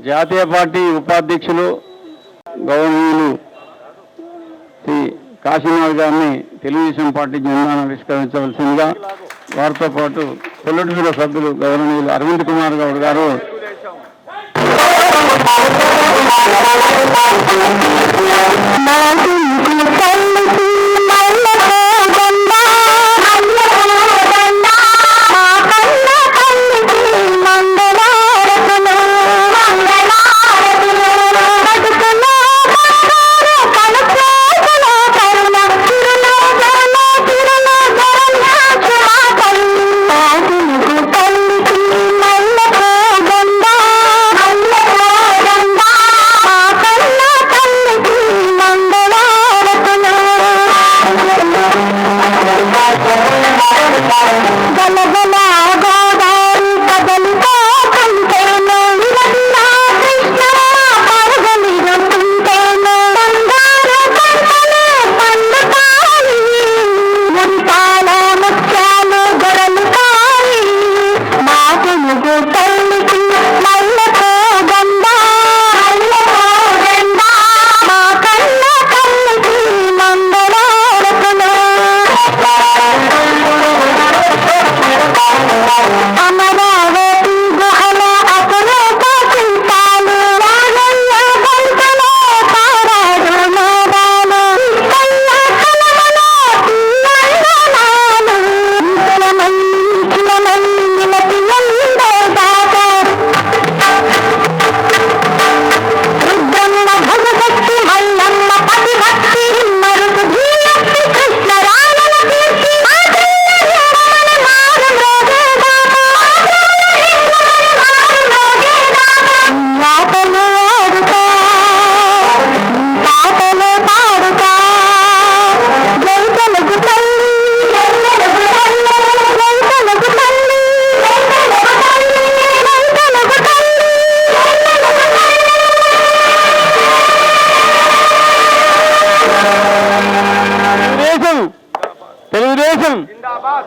జాతీయ పార్టీ ఉపాధ్యక్షులు గౌరవనీయులు శ్రీ కాశీనాథ్ గారిని తెలుగుదేశం పార్టీ జెండాను ఆవిష్కరించవలసిందిగా వారితో పాటు పొలిట్ బ్యూరో సభ్యులు గౌరవనీయులు అరవింద్ కుమార్ గౌడ్ గారు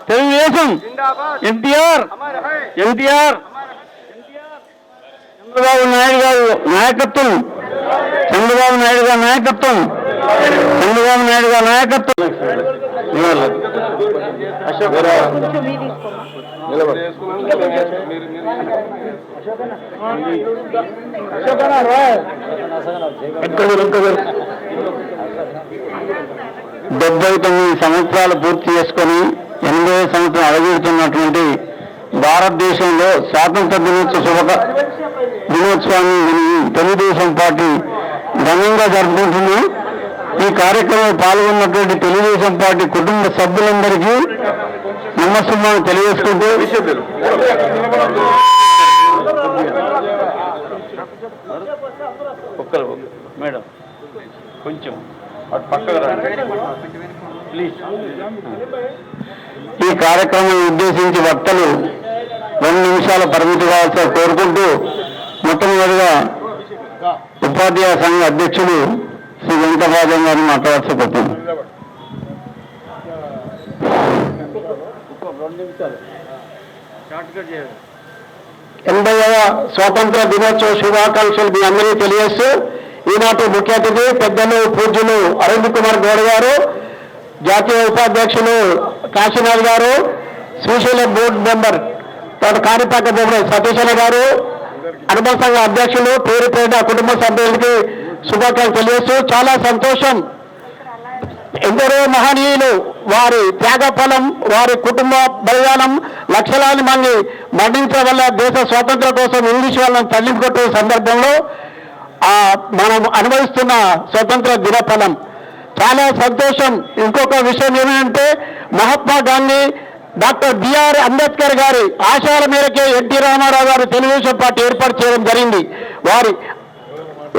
తెలుగుదేశం ఎన్టీఆర్ చంద్రబాబు నాయుడు గారు నాయకత్వం చంద్రబాబు నాయుడు గారి నాయకత్వం డెబ్బై 9 సంవత్సరాలు పూర్తి చేసుకొని 80వ సంవత్సరం అడుగుతున్నటువంటి భారతదేశంలో స్వాతంత్ర దినోత్సవాన్ని తెలుగుదేశం పార్టీ ఘనంగా జరుపుకుంటున్నాం. ఈ కార్యక్రమంలో పాల్గొన్నటువంటి తెలుగుదేశం పార్టీ కుటుంబ సభ్యులందరికీ నమస్కారం తెలియజేసుకుంటూ మేడం కొంచెం ఈ కార్యక్రమాన్ని ఉద్దేశించి వక్తలు 2 నిమిషాల పరిమితి కావాల్సి కోరుకుంటూ మొట్టమొదటిగా ఉపాధ్యాయ సంఘ అధ్యక్షులు శ్రీ వెంకటరాజన్ గారిని మాట్లాడాల్సి పడుతుంది. 80వ స్వాతంత్ర దినోత్సవ శుభాకాంక్షలు మీ అందరికీ తెలియజేస్తూ ఈనాటి ముఖ్య అతిథి పెద్దలు పూజ్యులు అరవింద్ కుమార్ గౌడ్ గారు, జాతీయ ఉపాధ్యక్షులు కాశీనాథ్ గారు, శ్రీశైలం బోర్డు మెంబర్ కాణిపాక బొమ్మల సతీశన గారు, అనుబంధ సంఘ అధ్యక్షులు పేరు పేరున కుటుంబ సభ్యులకి శుభాకాంక్షలు తెలియజేస్తూ చాలా సంతోషం. ఎందరో మహనీయులు వారి త్యాగఫలం, వారి కుటుంబ బలిదానం, లక్షలాది మంది మరణించడం వల్ల దేశ స్వాతంత్రం కోసం ఇంగ్లీష్ వాళ్ళని తల్లికొట్టిన సందర్భంలో మనం అనుభవిస్తున్న స్వతంత్ర దినఫలం చాలా సంతోషం. ఇంకొక విషయం ఏమిటంటే మహాత్మా గాంధీ, డాక్టర్ బిఆర్ అంబేద్కర్ గారి ఆశయాల మేరకే ఎన్టీ రామారావు గారు తెలుగుదేశం పార్టీ ఏర్పాటు చేయడం జరిగింది.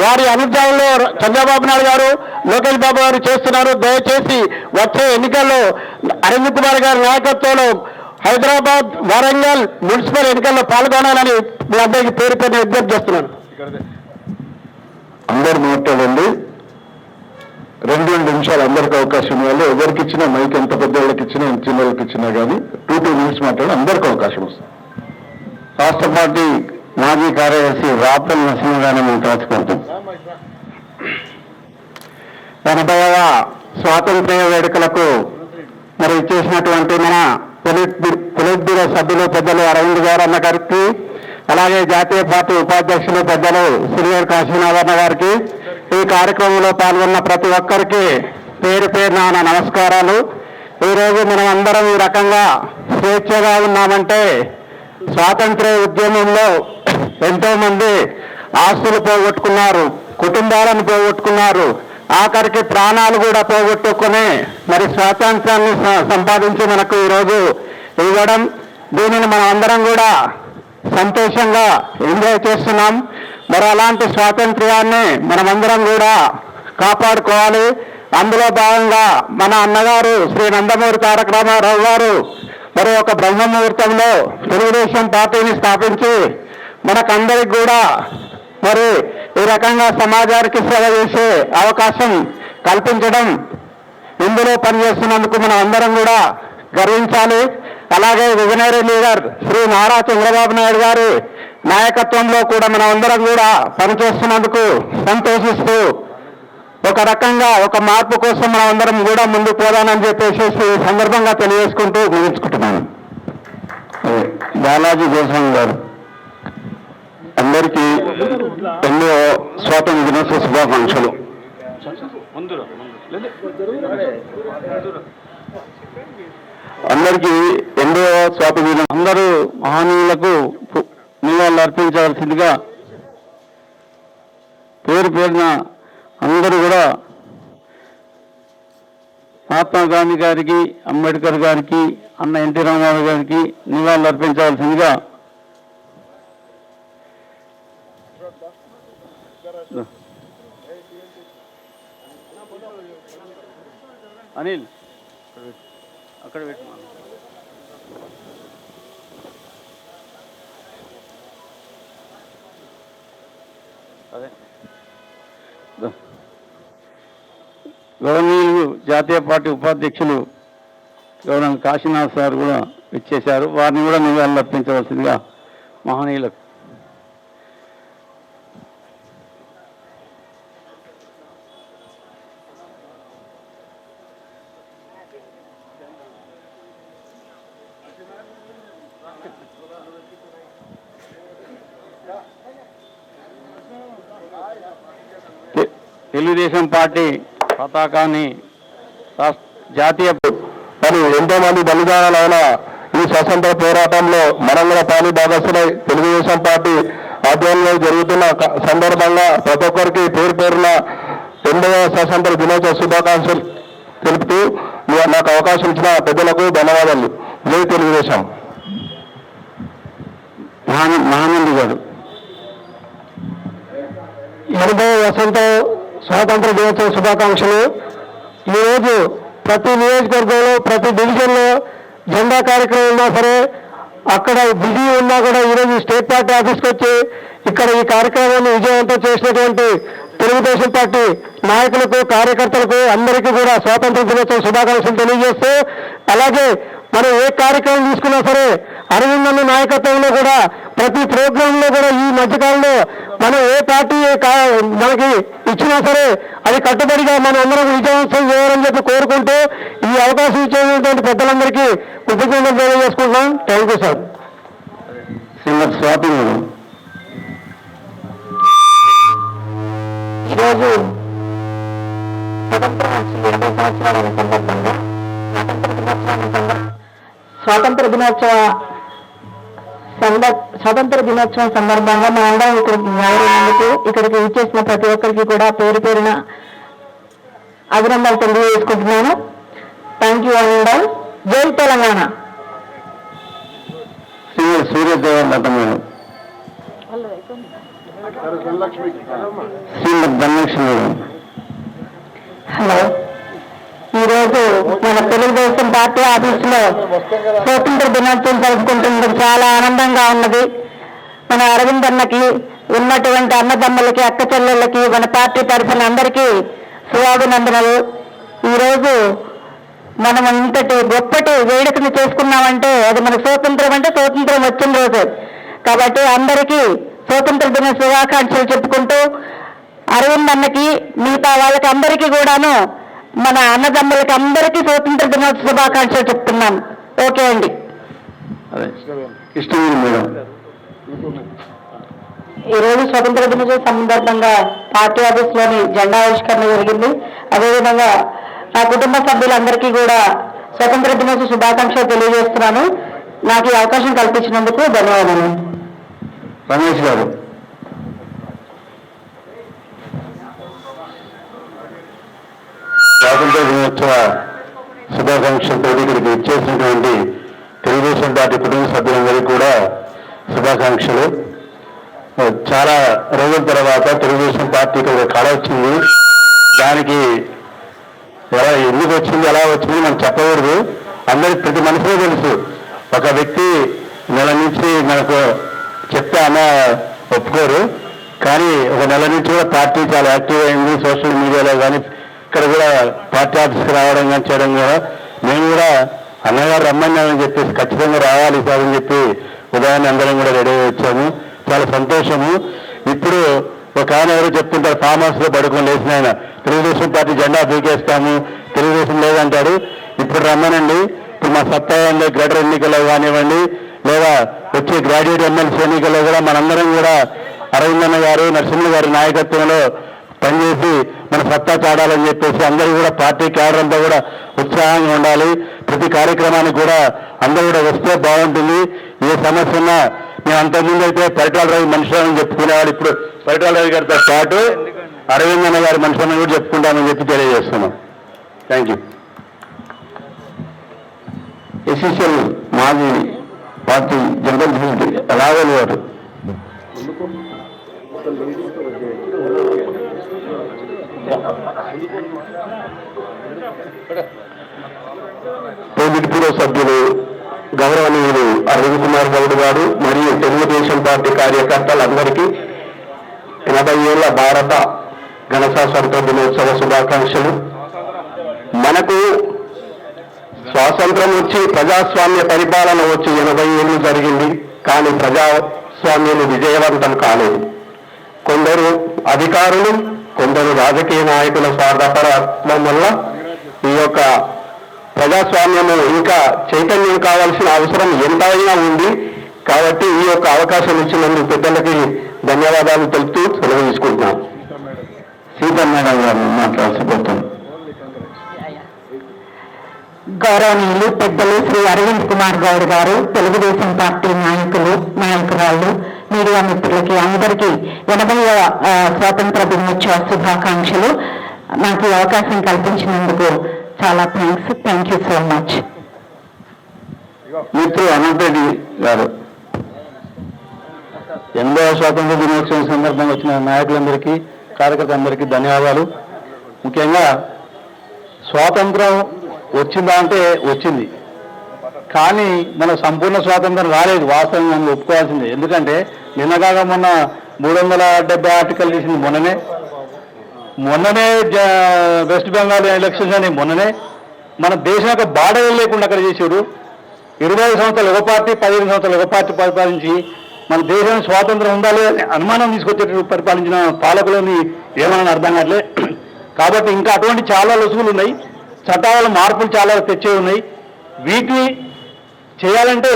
వారి అనుగ్రహంలో చంద్రబాబు నాయుడు గారు, లోకేష్ బాబు గారు చేస్తున్నారు. దయచేసి వచ్చే ఎన్నికల్లో అరవింద్ కుమార్ గారి నాయకత్వంలో హైదరాబాద్, వరంగల్ మున్సిపల్ ఎన్నికల్లో పాల్గొనాలని మీ అందరికీ పేరు విజ్ఞప్తి చేస్తున్నాను. అందరు మాట్లాడండి. 2 నిమిషాలు అందరికి అవకాశం ఇవ్వాలి. ఎవరికి ఇచ్చినా మైక్ ఎంత పెద్ద వాళ్ళకి ఇచ్చినా ఎంత చిన్న వాళ్ళకి ఇచ్చినా కానీ 2 నిమిషాలు మాట్లాడి అందరికి అవకాశం వస్తుంది. రాష్ట్ర పార్టీ మాజీ కార్యదర్శి రాపల్ నరసింహగారిని మేము తలుచుకుంటాం. 80వ స్వాతంత్ర్య వేడుకలకు మరి ఇచ్చేసినటువంటి మన పొలిట్ బ్యూరో సభ్యులు పెద్దలు అరవింద్ గారు అన్న గారికి, అలాగే జాతీయ పార్టీ ఉపాధ్యక్షులు పెద్దలు శ్రీహరి కాశీనాథన్న గారికి, ఈ కార్యక్రమంలో పాల్గొన్న ప్రతి ఒక్కరికి పేరు పేరున నా నమస్కారాలు. ఈరోజు మనం అందరం ఈ రకంగా స్వేచ్ఛగా ఉన్నామంటే స్వాతంత్ర్య ఉద్యమంలో ఎంతో మంది ఆస్తులు పోగొట్టుకున్నారు, కుటుంబాలను పోగొట్టుకున్నారు, ఆఖరికి ప్రాణాలు కూడా పోగొట్టుకుని మరి స్వాతంత్రాన్ని సంపాదించి మనకు ఈరోజు ఇవ్వడం, దీనిని మనం అందరం కూడా సంతోషంగా ఎంజాయ్ చేస్తున్నాం. మరి అలాంటి స్వాతంత్ర్యాన్ని మనమందరం కూడా కాపాడుకోవాలి. అందులో భాగంగా మన అన్నగారు శ్రీ నందమూరి తారక రామారావు గారు మరి ఒక బ్రహ్మ ముహూర్తంలో తెలుగుదేశం పార్టీని స్థాపించి మనకందరికి కూడా మరి ఈ రకంగా సమాజానికి సేవ చేసే అవకాశం కల్పించడం, ఇందులో పనిచేస్తున్నందుకు మనం అందరం కూడా గర్వించాలి. అలాగే విజనరీ లీడర్ శ్రీ నారా చంద్రబాబు నాయుడు గారి నాయకత్వంలో కూడా మనం అందరం కూడా పనిచేస్తున్నందుకు సంతోషిస్తూ ఒక రకంగా ఒక మార్పు కోసం మనం అందరం కూడా ముందుకు పోదానని చెప్పేసి ఈ సందర్భంగా తెలియజేసుకుంటూ ముగించుకుంటున్నాను. బాలాజీ దేశం గారు అందరికీ ఎన్నో స్వాతంత్ర దినోత్సవ శుభాకాంక్షలు. అందరికీ 8వ స్వాతంత్ర దినం. అందరూ మహనీయులకు నివాళులు అర్పించవలసిందిగా పేరు పేరున అందరూ కూడా మహాత్మా గాంధీ గారికి, అంబేద్కర్ గారికి, అన్న ఎన్టీ రామారావు గారికి నివాళులు అర్పించవలసిందిగా అనిల్ అక్కడ పెట్టు. అదే గవర్నీయులు జాతీయ పార్టీ ఉపాధ్యక్షులు గవర్నర్ కాశీనాథ్ సార్ కూడా ఇచ్చేశారు. వారిని కూడా నివాళులు అర్పించవలసిందిగా మహనీయులకు. తెలుగుదేశం పార్టీ పతాకాన్ని జాతీయ మరి ఎంతో మంది బలిదానాలైన ఈ స్వతంత్ర పోరాటంలో మనం కూడా పాలు భాగస్తులై తెలుగుదేశం పార్టీ ఆధ్వర్యంలో జరుగుతున్న సందర్భంగా ప్రతి ఒక్కరికి పేరు పేరున 8వ స్వతంత్ర దినోత్సవ శుభాకాంక్షలు తెలుపుతూ నాకు అవకాశం ఇచ్చిన పెద్దలకు ధన్యవాదాలు. జై తెలుగుదేశం. మహానంది గారు 80వ వసంత స్వాతంత్ర దినోత్సవ శుభాకాంక్షలు. ఈరోజు ప్రతి నియోజకవర్గంలో ప్రతి డివిజన్లో జెండా కార్యక్రమం ఉన్నా సరే, అక్కడ బిజీ ఉన్నా కూడా ఈరోజు స్టేట్ పార్టీ ఆఫీస్కి వచ్చి ఇక్కడ ఈ కార్యక్రమాన్ని విజయవంతం చేసినటువంటి తెలుగుదేశం పార్టీ నాయకులకు, కార్యకర్తలకు అందరికీ కూడా స్వాతంత్ర దినోత్సవ శుభాకాంక్షలు తెలియజేస్తూ, అలాగే మనం ఏ కార్యక్రమం తీసుకున్నా సరే అరవింద్ నాయకత్వంలో కూడా ప్రతి ప్రోగ్రాంలో కూడా ఈ మధ్యకాలంలో మనం ఏ పార్టీ మనకి ఇచ్చినా సరే అది కట్టుబడిగా మనం అందరం విజయవంతం చేయాలని చెప్పి కోరుకుంటూ ఈ అవకాశం ఇచ్చేటువంటి పెద్దలందరికీ కృతజ్ఞతలు తెలియజేసుకుంటున్నాం. Thank you sir. Srimathi Swathi గారు ఈరోజు స్వాతంత్ర దినోత్సవం సందర్భంగా మా అందరం ఇక్కడికి ఇచ్చేసిన ప్రతి ఒక్కరికి కూడా పేరు పేరున అభినందనలు తెలియజేసుకుంటున్నాను. థ్యాంక్ యూ అండ్ జై తెలంగాణ. సూర్యోదయం హలో. ఈరోజు మన తెలుగుదేశం పార్టీ ఆఫీసులో స్వాతంత్ర దినోత్సవం జరుపుకుంటున్నందుకు చాలా ఆనందంగా ఉన్నది. మన అరవింద్ అన్నకి ఉన్నటువంటి అన్నదమ్ములకి, అక్క చెల్లెళ్ళకి, మన పార్టీ తరఫున అందరికీ శుభాభినందనలు. ఈరోజు మనం ఇంతటి గొప్పటి వేడుకను చేసుకున్నామంటే అది మనకు స్వాతంత్రం అంటే స్వాతంత్రం వచ్చిన రోజు. కాబట్టి అందరికీ స్వాతంత్ర దిన శుభాకాంక్షలు చెప్పుకుంటూ అరవింద్ అన్నకి మిగతా వాళ్ళకి అందరికీ కూడాను మన అన్నదమ్ములకి అందరికీ స్వాతంత్ర దినోత్సవ శుభాకాంక్షలు చెప్తున్నాను. ఓకే అండి. ఈరోజు స్వతంత్ర దినోత్సవం సందర్భంగా పార్టీ ఆఫీస్లోని జెండా ఆవిష్కరణ జరిగింది. అదేవిధంగా నా కుటుంబ సభ్యులందరికీ కూడా స్వతంత్ర దినోత్సవ శుభాకాంక్షలు తెలియజేస్తున్నాను. నాకు ఈ అవకాశం కల్పించినందుకు ధన్యవాదాలు. రమేష్ గారు. స్వాతంత్ర దినోత్సవ శుభాకాంక్షలతో ఇక్కడికి ఇచ్చేసినటువంటి తెలుగుదేశం పార్టీ కుటుంబ సభ్యులందరికీ కూడా శుభాకాంక్షలు. చాలా రోజుల తర్వాత తెలుగుదేశం పార్టీకి ఒక కళ వచ్చింది. దానికి ఎందుకు వచ్చింది, ఎలా వచ్చింది మనం చెప్పకూడదు. అందరికి ప్రతి మనిషిలో తెలుసు. ఒక వ్యక్తి నెల నుంచి మనకు చెప్తే అన్న ఒప్పుకోరు. కానీ ఒక నెల నుంచి కూడా పార్టీ చాలా యాక్టివ్ అయింది. సోషల్ మీడియాలో కానీ ఇక్కడ కూడా పార్టీ ఆఫీస్కి రావడం కానీ చేయడం కూడా మేము కూడా అన్నగారు రమ్మన్నామని చెప్పేసి ఖచ్చితంగా రావాలి సార్ అని చెప్పి ఉదయాన్నే అందరం కూడా రెడీ అయ్యి వచ్చాము. చాలా సంతోషము. ఇప్పుడు ఒక ఆయన ఎవరు చెప్తుంటారు, ఫామ్ హౌస్లో పడుకొని లేచిన ఆయన తెలుగుదేశం పార్టీ జెండా పీకేస్తాము, తెలుగుదేశం లేదంటాడు. ఇప్పుడు రమ్మనండి. ఇప్పుడు మా సత్తాయంలో గ్రేటర్ ఎన్నికల్లో కానివ్వండి, లేదా వచ్చే గ్రాడ్యుయేట్ ఎమ్మెల్సీ ఎన్నికల్లో కూడా మనందరం కూడా అరవిందన్న గారు, నరసింహ గారి నాయకత్వంలో పనిచేసి మన సత్తా చాడాలని చెప్పేసి అందరూ కూడా పార్టీ క్యాడర్ అంతా కూడా ఉత్సాహంగా ఉండాలి. ప్రతి కార్యక్రమానికి కూడా అందరూ కూడా వస్తే బాగుంటుంది. ఏ సమస్య ఉన్నా మేము అంతకుముందు అయితే పరిటాల రవి మనుషులని చెప్పుకునేవాడు. ఇప్పుడు పరిటాల రవి గారితో పాటు అరవిందన్న గారి మనుషులను కూడా చెప్పుకుంటామని చెప్పి తెలియజేస్తున్నాం. Thank you. ఎస్ఎస్ఎల్ మాజీ పార్టీ జనరల్ సెక్రటరీ రాఘవల్ గారు. పొలిట్ బ్యూరో సభ్యులు గౌరవనీయులు అరవింద్ కుమార్ గౌడ్ గారు మరియు తెలుగుదేశం పార్టీ కార్యకర్తలందరికీ 80 ఏళ్ల భారత గణతంత్ర దినోత్సవ శుభాకాంక్షలు. మనకు స్వాతంత్రం వచ్చి ప్రజాస్వామ్య పరిపాలన వచ్చి 80 ఏళ్ళు జరిగింది. కానీ ప్రజాస్వామ్యం విజయవంతం కాలేదు. కొందరు అధికారులు, కొందరు రాజకీయ నాయకుల స్వార్థపరత్వం వల్ల ఈ యొక్క ప్రజాస్వామ్యము ఇంకా చైతన్యం కావాల్సిన అవసరం ఎంతైనా ఉంది. కాబట్టి ఈ యొక్క అవకాశం ఇచ్చినందుకు పెద్దలకి ధన్యవాదాలు తెలుపుతూ సెలవు తీసుకుంటున్నాను. సీతమ్మ గారు మాట్లాడాల్సిపోతుంది. గౌరవనీయులు పెద్దలు శ్రీ అరవింద్ కుమార్ గౌడ్ గారు, తెలుగుదేశం పార్టీ నాయకురాళ్ళు, మీడియా మిత్రులకి అందరికీ 80వ స్వాతంత్ర దినోత్సవ శుభాకాంక్షలు. నాకు ఈ అవకాశం కల్పించినందుకు చాలా thanks. Thank you so much. మిత్రులు అనంతరెడ్డి గారు. 80వ స్వాతంత్ర దినోత్సవం సందర్భంగా వచ్చిన నాయకులందరికీ, కార్యకర్తలందరికీ ధన్యవాదాలు. ముఖ్యంగా స్వాతంత్రం వచ్చిందా అంటే వచ్చింది, కానీ మన సంపూర్ణ స్వాతంత్రం రాలేదు. వాస్తవం మనం ఒప్పుకోవాల్సిందే. ఎందుకంటే నిన్నగాక మొన్న 370 ఆర్టికల్ తీసింది మొన్ననే వెస్ట్ బెంగాల్ ఎలక్షన్స్ అని మొన్ననే మన దేశం యొక్క బార్డర్ లేకుండా అక్కడ చేసాడు. 25 సంవత్సరాలు ఒక పార్టీ, 15 సంవత్సరాలు ఒక పార్టీ పరిపాలించి మన దేశానికి స్వాతంత్రం ఉందా లేదని అనుమానం తీసుకొచ్చేటట్టు పరిపాలించిన పాలకులని ఏమన్నా అర్థం కావట్లే. కాబట్టి ఇంకా అటువంటి చాలా లొసుగులు ఉన్నాయి. చట్టాల మార్పులు చాలా తెచ్చే ఉన్నాయి. వీటిని చేయాలంటే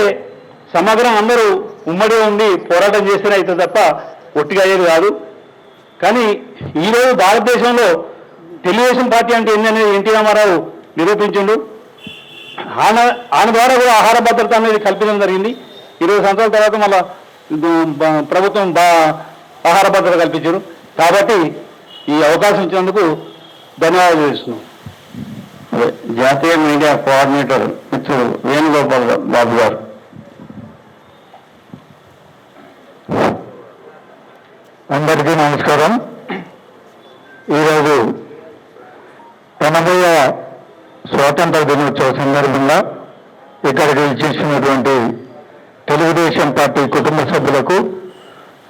సమగ్రం అందరూ ఉమ్మడిగా ఉండి పోరాటం చేస్తేనే అవుతుంది తప్ప ఒట్టిగా అయ్యేది కాదు. కానీ ఈరోజు భారతదేశంలో తెలుగుదేశం పార్టీ అంటే ఏంటనేది ఎన్టీ రామారావు నిరూపించిండు. ఆయన ద్వారా కూడా ఆహార భద్రత అనేది కల్పించడం జరిగింది. 20 సంవత్సరాల తర్వాత మళ్ళా ప్రభుత్వం ఆహార భద్రత కల్పించారు. కాబట్టి ఈ అవకాశం ఇచ్చినందుకు ధన్యవాదాలు చేస్తున్నాం. జాతీయ మీడియా కోఆర్డినేటర్ మిత్రుడు వేణుగోపాల్ బాబు గారు. అందరికీ నమస్కారం. ఈరోజు 80వ స్వాతంత్ర దినోత్సవ సందర్భంగా ఇక్కడికి ఇచ్చేసినటువంటి తెలుగుదేశం పార్టీ కుటుంబ సభ్యులకు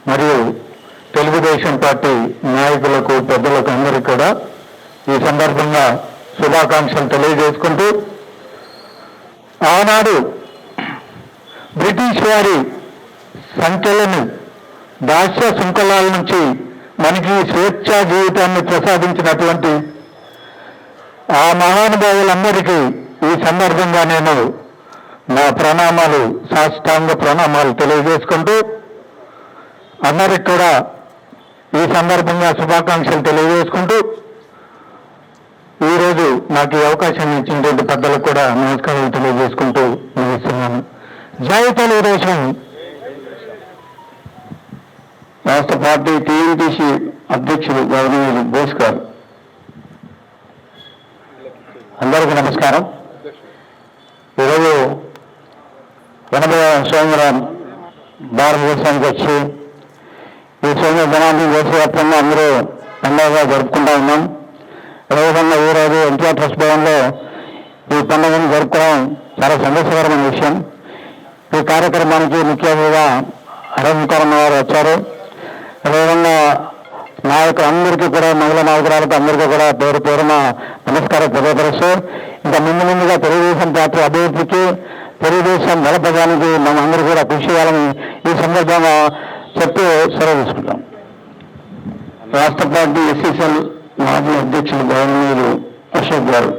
మరియు తెలుగుదేశం పార్టీ నాయకులకు, పెద్దలకు అందరికీ కూడా ఈ సందర్భంగా శుభాకాంక్షలు తెలియజేసుకుంటూ, ఆనాడు బ్రిటిష్ వారి సంఖ్యలను దాస్య శృంఖలాల నుంచి మనకి స్వేచ్ఛా జీవితాన్ని ప్రసాదించినటువంటి ఆ మహానుభావులందరికీ ఈ సందర్భంగా నేను నా ప్రణామాలు, సాష్టాంగ ప్రణామాలు తెలియజేసుకుంటూ, అందరికి కూడా ఈ సందర్భంగా శుభాకాంక్షలు తెలియజేసుకుంటూ, ఈరోజు నాకు ఈ అవకాశం ఇచ్చినటువంటి పెద్దలకు కూడా నమస్కారాలు తెలియజేసుకుంటూ ముగిస్తున్నాను. జై తెలుగుదేశం. రాష్ట్ర పార్టీ టీఎంటీసీ అధ్యక్షుడు గౌరవనీయులు బోస్ గారు. అందరికీ నమస్కారం. ఈరోజు 80వ సంవత్సరం భారతదేశానికి వచ్చి ఈ సంవత్సరం దినాన్ని దేశవ్యాప్తంగా అందరూ పండుగగా జరుపుకుంటూ ఉన్నాం. అదేవిధంగా ఈరోజు ఎన్టీఆర్ ట్రస్ట్ భవన్లో ఈ పండుగను జరుపుకోవడం చాలా సంతోషకరమైన విషయం. ఈ కార్యక్రమానికి ముఖ్య అతిథిగా అరుణ్ గారు వచ్చారు. అదేవిధంగా అందరికీ కూడా, మహిళా నాయకురాలకు అందరికీ కూడా పేరు పేరున నమస్కారం తెలియపరుస్తూ, ఇంకా ముందుగా తెలుగుదేశం పార్టీ అభివృద్ధికి, తెలుగుదేశం బలపడానికి మనం అందరూ కూడా కృషి చేయాలని ఈ సందర్భంగా చెప్తూ సెలవు తీసుకుంటాం. రాష్ట్ర పార్టీ ఎస్ఎస్ఎల్ మాజీ అధ్యక్షులు గౌరవనీయులు అశోక్ గారు.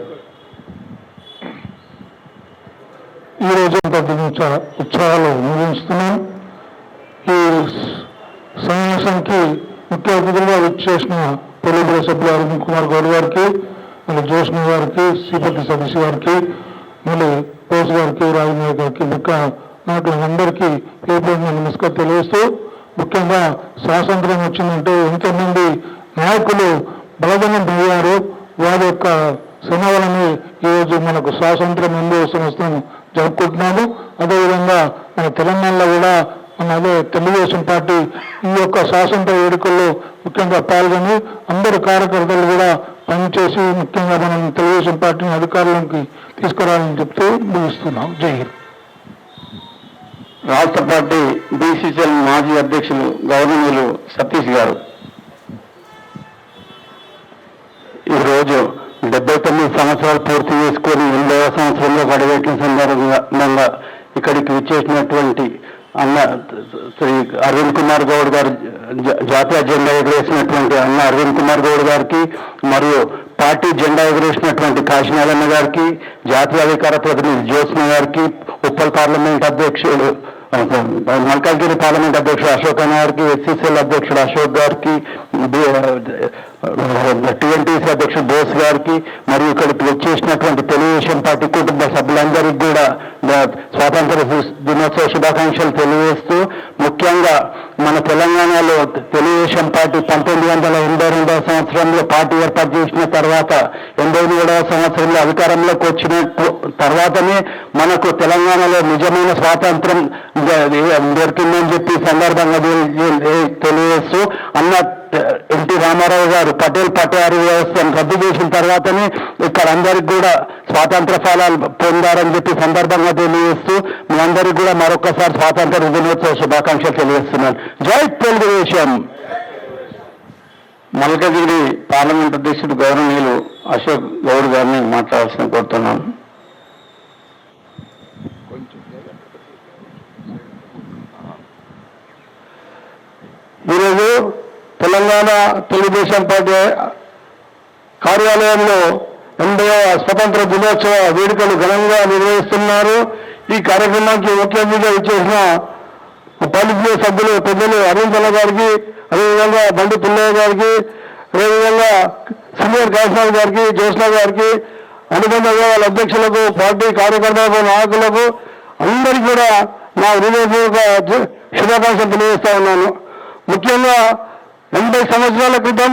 ఈరోజు ఉత్సవాలు నిర్వహిస్తున్నాం. ఈ సమావేశానికి ముఖ్య అతిథులుగా వచ్చేసిన తెలుగు సభ్యులు అరుణ్ కుమార్ గౌడ్ గారికి, మళ్ళీ జోష్ణ గారికి, శ్రీపతి సతీష్ గారికి, మళ్ళీ బోస్ గారికి, రాజనాయక్ గారికి, ముఖ్య నాయకులందరికీ పేరు నమస్కారం తెలియజేస్తూ, ముఖ్యంగా స్వాతంత్రం వచ్చిందంటే ఎంతోమంది నాయకులు బలదనం పెరిగారు. వారి యొక్క శ్రమవలని ఈరోజు మనకు స్వాతంత్రం 8వ సంవత్సరం జరుపుకుంటున్నాము. అదేవిధంగా మన తెలంగాణలో కూడా అదే తెలుగుదేశం పార్టీ ఈ యొక్క స్వాతంత్ర వేడుకల్లో ముఖ్యంగా పాల్గొని అందరు కార్యకర్తలు కూడా పనిచేసి ముఖ్యంగా మనం తెలుగుదేశం పార్టీని అధికారంలోకి తీసుకురావాలని చెప్తూ ముగిస్తున్నాం. జై హింద్. రాష్ట్ర పార్టీ బీసీసీఎల్ మాజీ అధ్యక్షులు గౌరవనీయులు సతీష్ గారు. ఈరోజు 79 సంవత్సరాలు పూర్తి చేసుకొని 8వ సంవత్సరంలో అడుగుపెట్టిన సందర్భంగా ఇక్కడికి విచ్చేసినటువంటి అన్న శ్రీ అరవింద్ కుమార్ గౌడ్ గారు, జాతీయ జెండా ఎగురేసినటువంటి అన్న అరవింద్ కుమార్ గౌడ్ గారికి, మరియు పార్టీ జెండా ఎగురేసినటువంటి కాశీనాథన్న గారికి, జాతీయ అధికార ప్రతినిధి జ్యోత్స్న గారికి, ఉప్పల్ పార్లమెంట్ అధ్యక్షుడు మల్కాజ్గిరి పార్లమెంట్ అధ్యక్షుడు అశోక్ అన్న గారికి, ఎస్సీసీఎల్ అధ్యక్షుడు అశోక్ గారికి, టీఎన్టీసీ అధ్యక్షుడు బోస్ గారికి, మరియు ఇక్కడికి వచ్చేసినటువంటి తెలుగుదేశం పార్టీ కుటుంబ సభ్యులందరికీ కూడా స్వాతంత్ర దినోత్సవ శుభాకాంక్షలు తెలియజేస్తూ, ముఖ్యంగా మన తెలంగాణలో తెలుగుదేశం పార్టీ 1982వ సంవత్సరంలో పార్టీ ఏర్పాటు చేసిన తర్వాత 87వ సంవత్సరంలో అధికారంలోకి వచ్చిన తర్వాతనే మనకు తెలంగాణలో నిజమైన స్వాతంత్రం దొరికిందని చెప్పి సందర్భంగా తెలియజేస్తూ, అన్న ఎన్టీ రామారావు గారు పటేల్ పట్టారు వ్యవస్థను రద్దు చేసిన తర్వాతనే ఇక్కడ అందరికి కూడా స్వాతంత్ర ఫలాలు పొందారని చెప్పి సందర్భంగా తెలియజేస్తూ, మీ అందరికీ కూడా మరొకసారి స్వాతంత్ర దినోత్సవ శుభాకాంక్షలు తెలియజేస్తున్నాను. జై తెలుగుదేశం. మల్కాజ్గిరి పార్లమెంట్ అధ్యక్షుడు గౌరవనీయులు అశోక్ గౌడ్ గారిని మాట్లాడాల్సిన కోరుతున్నాను. ఈరోజు తెలంగాణ తెలుగుదేశం పార్టీ కార్యాలయంలో 80వ స్వతంత్ర దినోత్సవ వేడుకలు ఘనంగా నిర్వహిస్తున్నారు. ఈ కార్యక్రమానికి ముఖ్య అతిథిగా ఇచ్చేసిన పాలిట్ సభ్యులు పెద్దలు అరవింద్ గారికి, అదేవిధంగా బండి పుల్లయ్య గారికి, అదేవిధంగా సీనియర్ కాశీనాథ్ గారికి, జ్యోత్స్న గారికి, అనుబంధంగా వాళ్ళ అధ్యక్షులకు, పార్టీ కార్యకర్తలకు, నాయకులకు అందరికీ కూడా నా హృదయపూర్వక శుభాకాంక్షలు తెలియజేస్తా ఉన్నాను. ముఖ్యంగా 80 సంవత్సరాల క్రితం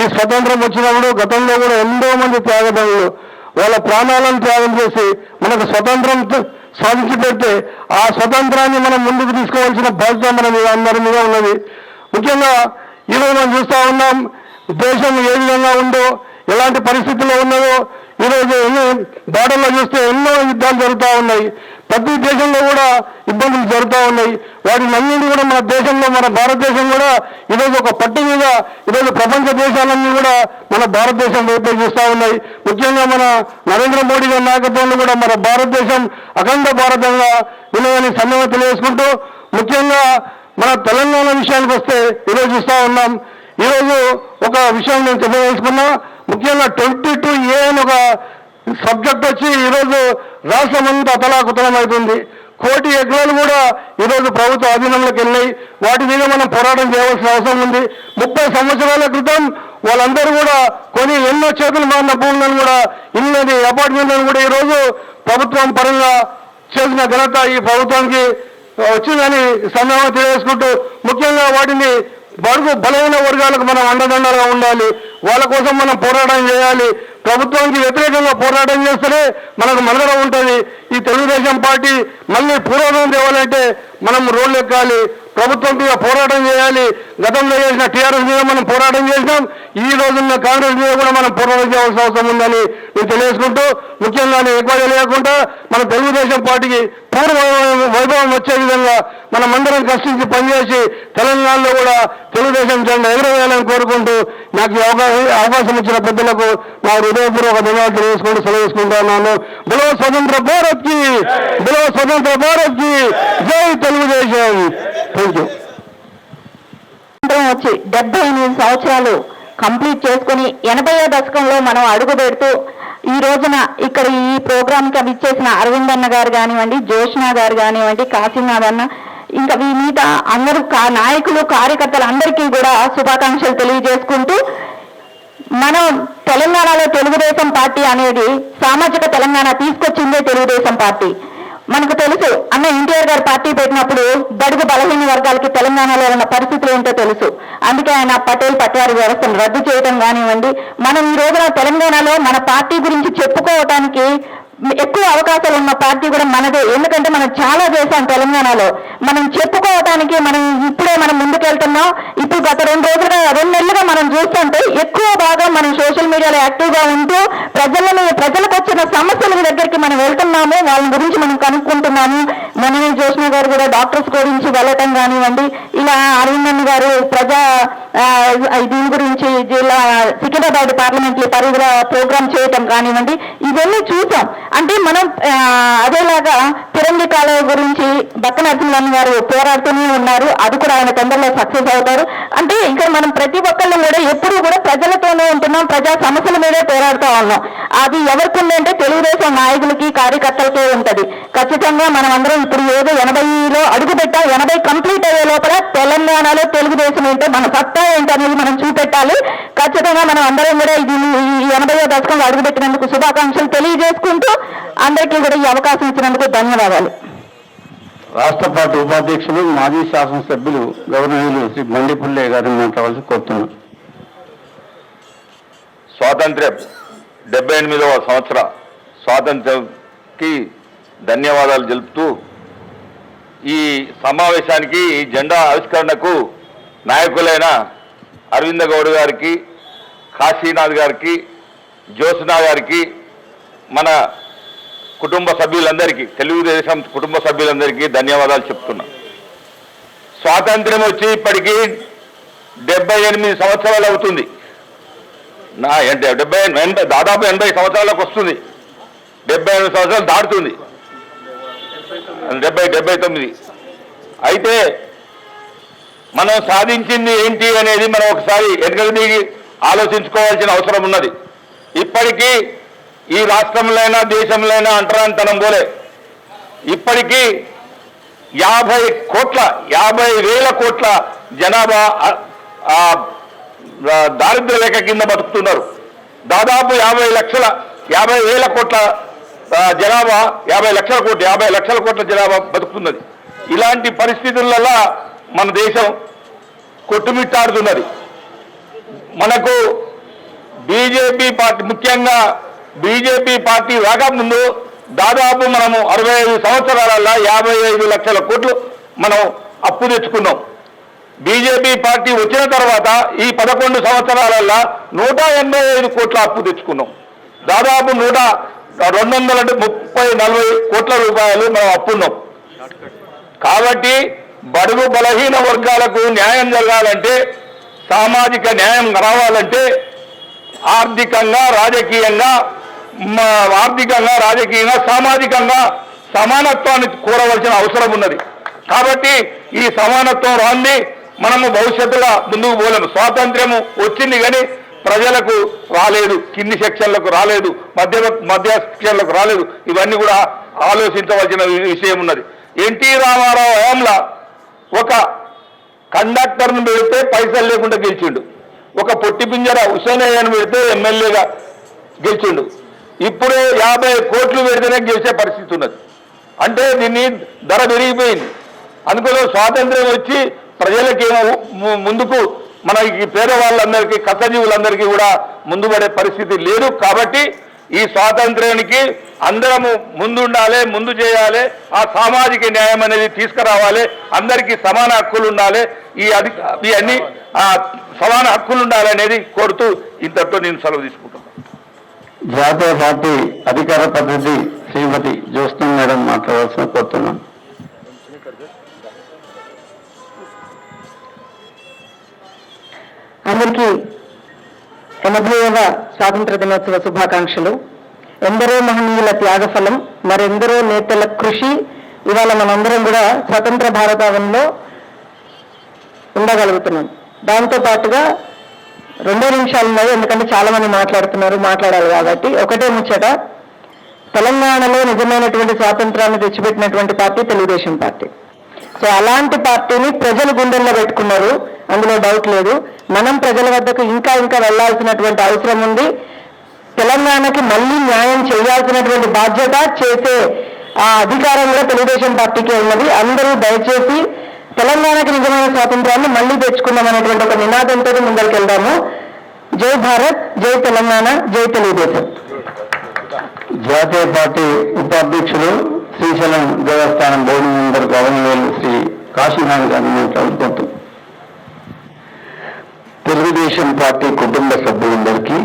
ఈ స్వతంత్రం వచ్చినప్పుడు గతంలో కూడా ఎంతో మంది త్యాగదనులు వాళ్ళ ప్రాణాలను త్యాగం చేసి మనకు స్వతంత్రం సాధించి పెడితే ఆ స్వతంత్రాన్ని మనం ముందుకు తీసుకోవాల్సిన బాధ్యత మన మీద అందరి మీద ఉన్నది. ముఖ్యంగా ఈరోజు మనం చూస్తూ ఉన్నాం దేశం ఏ విధంగా ఉందో, ఎలాంటి పరిస్థితుల్లో ఉన్నదో ఈరోజు బార్డర్లో చూస్తే ఎన్నో యుద్ధాలు జరుగుతూ ఉన్నాయి. ప్రతి దేశంలో కూడా ఇబ్బందులు జరుగుతూ ఉన్నాయి. వాటిని అన్నింటి కూడా మన దేశంలో, మన భారతదేశం కూడా ఈరోజు ఒక పట్టు మీద ఈరోజు ప్రపంచ దేశాలన్నీ కూడా మన భారతదేశం వైపే చూస్తూ ఉన్నాయి. ముఖ్యంగా మన నరేంద్ర మోడీ గారి నాయకత్వంలో కూడా మన భారతదేశం అఖండ భారతంగా విలువని సమయం తెలియజేసుకుంటూ, ముఖ్యంగా మన తెలంగాణ విషయానికి వస్తే ఈరోజు చూస్తూ ఉన్నాం. ఈరోజు ఒక విషయం నేను తెలియజేసుకున్నా. ముఖ్యంగా 22A అని ఒక సబ్జెక్ట్ వచ్చి ఈరోజు రాష్ట్రం అంతా అతలాకుతలం అవుతుంది. 1 కోటి ఎకరాలు కూడా ఈరోజు ప్రభుత్వ అధీనంలోకి వెళ్ళాయి. వాటి మీద మనం పోరాటం చేయవలసిన అవసరం ఉంది. 30 సంవత్సరాల క్రితం వాళ్ళందరూ కూడా కొని ఎన్నో చేతులు మారిన భూములను కూడా, ఇళ్ళని, అపార్ట్మెంట్లను కూడా ఈరోజు ప్రభుత్వం పరంగా చేసిన ఘనత ఈ ప్రభుత్వానికి వచ్చిందని సందర్భంగా తెలియజేసుకుంటూ, ముఖ్యంగా వాటిని బడుగు బలమైన వర్గాలకు మనం అండదండలుగా ఉండాలి. వాళ్ళ కోసం మనం పోరాటం చేయాలి. ప్రభుత్వానికి వ్యతిరేకంగా పోరాటం చేస్తేనే మనకు మనుగడ ఉంటుంది. ఈ తెలుగుదేశం పార్టీ మళ్ళీ పూర్వదం తేవాలంటే మనం రోడ్లు ఎక్కాలి, ప్రభుత్వం మీద పోరాటం చేయాలి. గతంలో చేసిన టీఆర్ఎస్ మీద మనం పోరాటం చేసినాం. ఈ రోజున్న కాంగ్రెస్ మీద కూడా మనం పోరాటం చేయాల్సిన అవసరం ఉందని నేను తెలియజేసుకుంటూ, ముఖ్యంగా ఎక్కువ తెలియకుండా మన తెలుగుదేశం పార్టీకి పూర్వ వైభవం వచ్చే విధంగా మనమందరం కష్టించి పనిచేసి తెలంగాణలో కూడా తెలుగుదేశం జెండా ఎగురవేయాలని కోరుకుంటూ, నాకు ఈ అవకాశం ఇచ్చిన పెద్దలకు నా హృదయపూర్వక ధన్యవాదాలు తెలియజేసుకుంటూ సెలవు తీసుకుంటున్నాను. బలో స్వతంత్ర భారత్ కి, బలో స్వతంత్ర భారత్ కి జై తెలుగుదేశం. Thank you. వచ్చి 78 సంవత్సరాలు కంప్లీట్ చేసుకుని 80వ దశకంలో మనం అడుగు పెడుతూ ఈ రోజున ఇక్కడ ఈ ప్రోగ్రామ్కి ఇచ్చేసిన అరవింద్ అన్న గారు కానివ్వండి, జోష్నా గారు కానివ్వండి, కాశీనాథ్ అన్న, ఇంకా మీ మీద అందరూ నాయకులు, కార్యకర్తలు అందరికీ కూడా శుభాకాంక్షలు తెలియజేసుకుంటూ, మనం తెలంగాణలో తెలుగుదేశం పార్టీ అనేది సామాజిక తెలంగాణ తీసుకొచ్చిందే తెలుగుదేశం పార్టీ. మనకు తెలుసు, అన్న ఎన్టీఆర్ గారు పార్టీ పెట్టినప్పుడు బడుగు బలహీన వర్గాలకి తెలంగాణలో ఉన్న పరిస్థితులు ఏంటో తెలుసు. అందుకే ఆయన పటేల్ పట్వారీ వ్యవస్థను రద్దు చేయడం కానివ్వండి, మనం ఈ రోజున తెలంగాణలో మన పార్టీ గురించి చెప్పుకోవటానికి ఎక్కువ అవకాశాలు ఉన్న పార్టీ కూడా మనదే. ఎందుకంటే మనం చాలా చేశాం తెలంగాణలో. మనం చెప్పుకోవడానికి మనం ముందుకెళ్తున్నాం. ఇప్పుడు గత 2 నెలలుగా మనం చూస్తుంటే ఎక్కువ భాగం మనం సోషల్ మీడియాలో యాక్టివ్గా ఉంటూ ప్రజలకు వచ్చిన సమస్యల దగ్గరికి మనం వెళ్తున్నాము, వాళ్ళ గురించి మనం కనుక్కుంటున్నాము. మనమే జోష్నా గారు కూడా డాక్టర్స్ గురించి వెళ్ళటం కానివ్వండి, ఇలా అరవిందన్ గారు దీని గురించి జిల్లా సికింద్రాబాద్ పార్లమెంటరీ పరిధిలో ప్రోగ్రామ్ చేయటం కానివ్వండి, ఇవన్నీ చూసాం. అంటే మనం అదేలాగా తిరంగి కాలువ గురించి బక్క నరసింహన్ గారు పోరాడుతూనే ఉన్నారు. అది కూడా ఆయన తొందరలో సక్సెస్ అవుతారు. అంటే ఇంకా మనం ప్రతి ఒక్కళ్ళు కూడా ఎప్పుడూ కూడా ప్రజలతోనే ఉంటున్నాం, ప్రజా సమస్యల మీదే పోరాడుతూ ఉన్నాం. అది ఎవరికి ఉందంటే తెలుగుదేశం నాయకులకి, కార్యకర్తలకే ఉంటది. ఖచ్చితంగా మనం అందరం ఇప్పుడు ఏదో 80లో అడుగుపెట్టా, 80 కంప్లీట్ అయ్యే లోపల తెలంగాణలో తెలుగుదేశం ఏంటో, మన సత్తా ఏంటనేది మనం చూపెట్టాలి. ఖచ్చితంగా మనం అందరం కూడా ఈ 80వ దశకంలో అడుగుపెట్టినందుకు శుభాకాంక్షలు తెలియజేసుకుంటూ అందరికీ కూడా ఈ అవకాశం ఇచ్చినందుకు ధన్యవాదాలు. రాష్ట్ర పార్టీ ఉపాధ్యక్షులు, మాజీ శాసనసభ్యులు గవర్నర్లు శ్రీ బండి పుల్లయ్య గారిని మాట్లాడాల్సి కోరుతున్నాను. స్వాతంత్ర్యం 78వ సంవత్సర స్వాతంత్ర్యంకి ధన్యవాదాలు తెలుపుతూ, ఈ సమావేశానికి, ఈ జెండా ఆవిష్కరణకు నాయకులైన అరవింద గౌడ్ గారికి, కాశీనాథ్ గారికి, జ్యోత్స్నా గారికి, మన కుటుంబ సభ్యులందరికీ, తెలుగుదేశం కుటుంబ సభ్యులందరికీ ధన్యవాదాలు చెప్తున్నా. స్వాతంత్ర్యం వచ్చి ఇప్పటికీ 78 సంవత్సరాలు అవుతుంది. దాదాపు 80 సంవత్సరాలకు వస్తుంది. 78 సంవత్సరాలు దాటుతుంది, 79. అయితే మనం సాధించింది ఏంటి అనేది మనం ఒకసారి వెనుకకు దిగి ఆలోచించుకోవాల్సిన అవసరం ఉన్నది. ఇప్పటికీ ఈ రాష్ట్రంలోనైనా దేశంలోనైనా అంటరానితనం పోలే. ఇప్పటికీ 50,000 కోట్ల జనాభా దారిద్ర్య రేఖ కింద బతుకుతున్నారు. దాదాపు 50,000 కోట్ల జనాభా, 50 లక్షల కోట్ల జనాభా బతుకుతున్నది. ఇలాంటి పరిస్థితులలో మన దేశం కొట్టుమిట్టాడుతున్నది. మనకు బీజేపీ పార్టీ, ముఖ్యంగా బీజేపీ పార్టీ రాకముందు దాదాపు మనము 65 సంవత్సరాలలో 55 లక్షల కోట్లు మనం అప్పు తెచ్చుకున్నాం. బీజేపీ పార్టీ వచ్చిన తర్వాత ఈ 11 సంవత్సరాలలో 185 కోట్ల అప్పు తెచ్చుకున్నాం. దాదాపు 230-40 కోట్ల రూపాయలు మనం అప్పున్నాం. కాబట్టి బడుగు బలహీన వర్గాలకు న్యాయం జరగాలంటే, సామాజిక న్యాయం రావాలంటే ఆర్థికంగా రాజకీయంగా సామాజికంగా సమానత్వాన్ని కోరవలసిన అవసరం ఉన్నది. కాబట్టి ఈ సమానత్వం రాంది మనము భవిష్యత్తులో ముందుకు పోలేము. స్వాతంత్ర్యము వచ్చింది కానీ ప్రజలకు రాలేదు, కింది సెక్షన్లకు రాలేదు, మధ్య సెక్షన్లకు రాలేదు. ఇవన్నీ కూడా ఆలోచించవలసిన విషయం ఉన్నది. ఎన్టీ రామారావు హయాంలో ఒక కండక్టర్ను పెడితే పైసలు లేకుండా గెలిచిండు. ఒక పొట్టి పింజర హుసేనయ్యను పెడితే ఎమ్మెల్యేగా గెలిచిండు. ఇప్పుడు 50 కోట్లు పెడితేనే గెలిచే పరిస్థితి ఉన్నది. అంటే దీన్ని ధర పెరిగిపోయింది. అందుకోసం స్వాతంత్ర్యం వచ్చి ప్రజలకేమో ముందుకు మన ఈ పేదవాళ్ళందరికీ కష్టజీవులందరికీ కూడా ముందు పడే పరిస్థితి లేదు. కాబట్టి ఈ స్వాతంత్ర్యానికి అందరము ముందుండాలి, ముందు చేయాలి. ఆ సామాజిక న్యాయం అనేది తీసుకురావాలి. అందరికీ సమాన హక్కులు ఉండాలి. ఇవన్నీ సమాన హక్కులు ఉండాలి అనేది కోరుతూ ఇంతటితో నేను సెలవు తీసుకుంటున్నాను. జాతీయ పార్టీ అధికార ప్రతినిధి శ్రీమతి జ్యోత్స్న మేడం మాట్లాడాల్సిన కోరుతున్నాను. అందరికీ 80వ స్వాతంత్ర దినోత్సవ శుభాకాంక్షలు. ఎందరో మహనీయుల త్యాగఫలం, మరెందరో నేతల కృషి ఇవాళ మనందరం కూడా స్వతంత్ర భారతావనంలో ఉండగలుగుతున్నాం. దాంతో పాటుగా 2 నిమిషాలు ఉన్నాయి, ఎందుకంటే చాలా మంది మాట్లాడాలి కాబట్టి ఒకటే ముచ్చట. తెలంగాణలో నిజమైనటువంటి స్వాతంత్రాన్ని తెచ్చిపెట్టినటువంటి పార్టీ తెలుగుదేశం పార్టీ. సో అలాంటి పార్టీని ప్రజలు గుండెల్లో పెట్టుకున్నారు, అందులో డౌట్ లేదు. మనం ప్రజల వద్దకు ఇంకా వెళ్లాల్సినటువంటి అవసరం ఉంది. తెలంగాణకి మళ్ళీ న్యాయం చేయాల్సినటువంటి బాధ్యత, చేసే ఆ అధికారం కూడా తెలుగుదేశం పార్టీకి ఉన్నది. అందరూ దయచేసి తెలంగాణకి నిజమైన స్వాతంత్రాన్ని మళ్ళీ తెచ్చుకుందాం అనేటువంటి ఒక నినాదంతో ముందరికి వెళ్దాము. జై భారత్, జై తెలంగాణ, జై తెలుగుదేశం. జాతీయ పార్టీ ఉపాధ్యక్షులు శ్రీశైలం దేవస్థానం board member governor Sri Kashinath గారిని మాట్లాడుకుంటూ, తెలుగుదేశం పార్టీ కుటుంబ సభ్యులందరికీ,